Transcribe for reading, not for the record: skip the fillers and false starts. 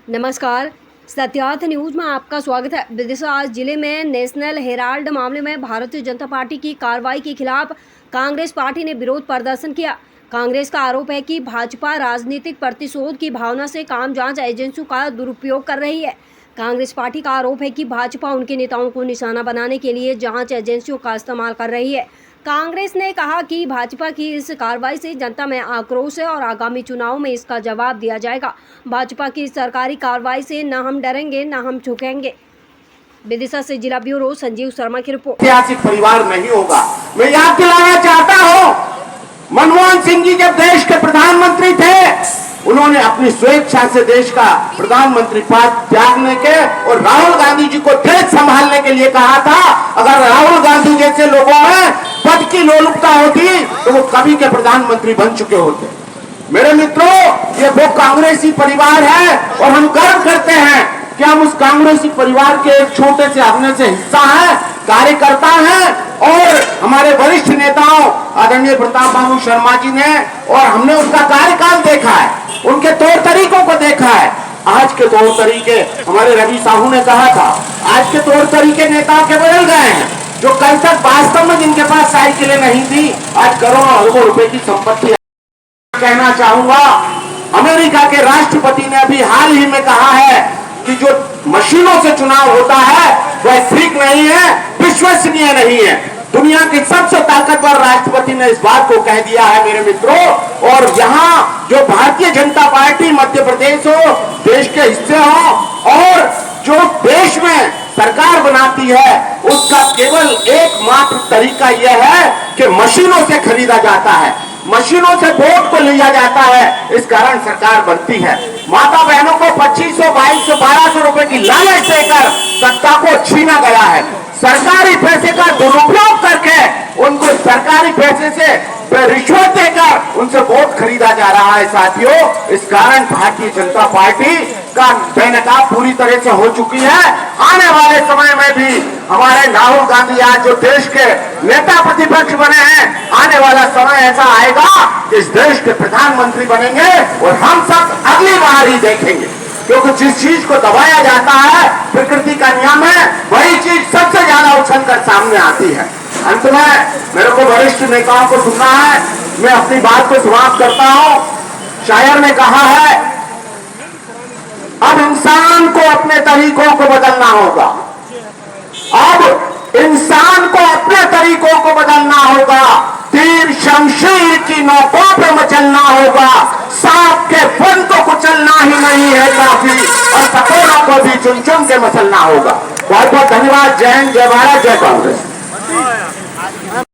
नमस्कार, सत्यार्थ न्यूज में आपका स्वागत है। विदिशा आज जिले में नेशनल हेराल्ड मामले में भारतीय जनता पार्टी की कार्रवाई के खिलाफ कांग्रेस पार्टी ने विरोध प्रदर्शन किया। कांग्रेस का आरोप है कि भाजपा राजनीतिक प्रतिशोध की भावना से काम जांच एजेंसियों का दुरुपयोग कर रही है। कांग्रेस पार्टी का आरोप है कि भाजपा उनके नेताओं को निशाना बनाने के लिए जांच एजेंसियों का इस्तेमाल कर रही है। कांग्रेस ने कहा कि भाजपा की इस कार्रवाई से जनता में आक्रोश है और आगामी चुनाव में इसका जवाब दिया जाएगा। भाजपा की सरकारी कार्रवाई से न हम डरेंगे न हम झुकेंगे। विदिशा से जिला ब्यूरो संजीव शर्मा की रिपोर्ट। ऐतिहासिक परिवार नहीं होगा। मैं याद दिलाना चाहता हूँ, मनमोहन सिंह जी जब देश के प्रधानमंत्री थे, उन्होंने अपनी स्वेच्छा से देश का प्रधानमंत्री पद त्यागने के और राहुल गांधी जी को देश संभालने के लिए कहा था। अगर राहुल गांधी जैसे लोगों में पद की लोलुपता होती तो वो कभी के प्रधानमंत्री बन चुके होते। मेरे मित्रों, ये वो कांग्रेसी परिवार है और हम गर्व करते हैं कि हम उस कांग्रेसी परिवार के एक छोटे से अपने से हिस्सा है, कार्यकर्ता हैं। और हमारे वरिष्ठ नेताओं आदरणीय प्रताप बाबू शर्मा जी ने और हमने उनका कार्यकाल देखा है, उनके तौर तरीकों को देखा है। आज के तौर तरीके, हमारे रवि साहू ने कहा था, आज के तौर तरीके नेताओं के बदल गए हैं। जो कल तक वास्तव में जिनके पास साइकिलें नहीं थी, आज करोड़ों अरबों रुपए की संपत्ति। कहना चाहूंगा, अमेरिका के राष्ट्रपति ने अभी हाल ही में कहा है कि जो मशीनों से चुनाव होता है वह ठीक नहीं है, विश्वसनीय नहीं है। दुनिया के सबसे ताकतवर राष्ट्रपति ने इस बात को कह दिया है मेरे मित्रों। और यहाँ जो भारतीय जनता पार्टी मध्य प्रदेश हो, देश के हिस्से हो और जो देश में सरकार बनाती है, उसका केवल एकमात्र तरीका यह है कि मशीनों से खरीदा जाता है, मशीनों से वोट को लिया जाता है। इस कारण सरकार बनती है। माता बहनों को 2500, 2200, 1200 रुपए की लालच देकर सत्ता को छीना गया है। सरकारी पैसे का दुरुपयोग करके उनको सरकारी पैसे से रिश्वत देकर उनसे वोट खरीदा जा रहा है साथियों। इस कारण भारतीय जनता पार्टी का बेनकाब पूरी तरह से हो चुकी है। आने वाले समय में भी हमारे राहुल गांधी आज जो देश के नेता प्रतिपक्ष बने हैं, आने वाला समय ऐसा आएगा कि इस देश के प्रधानमंत्री बनेंगे और हम सब अगली बार ही देखेंगे। क्योंकि जिस चीज को दबाया जाता है, प्रकृति का नियम है, वही चीज सबसे ज्यादा उछल कर सामने आती है। अंत में मेरे को वरिष्ठ नेताओं को सुनना है, मैं अपनी बात को समाप्त करता हूं। शायर ने कहा है, अब इंसान को अपने तरीकों को बदलना होगा, अब इंसान को अपने तरीकों को बदलना होगा। तीर शमशीर की नोकों पे मचलना होगा, सांप के फन को कुचलना ही नहीं है काफी, और पतोड़ों को भी चुन चुन के मचलना होगा। बहुत बहुत धन्यवाद। जय हिंद, जय भारत, जय कांग्रेस।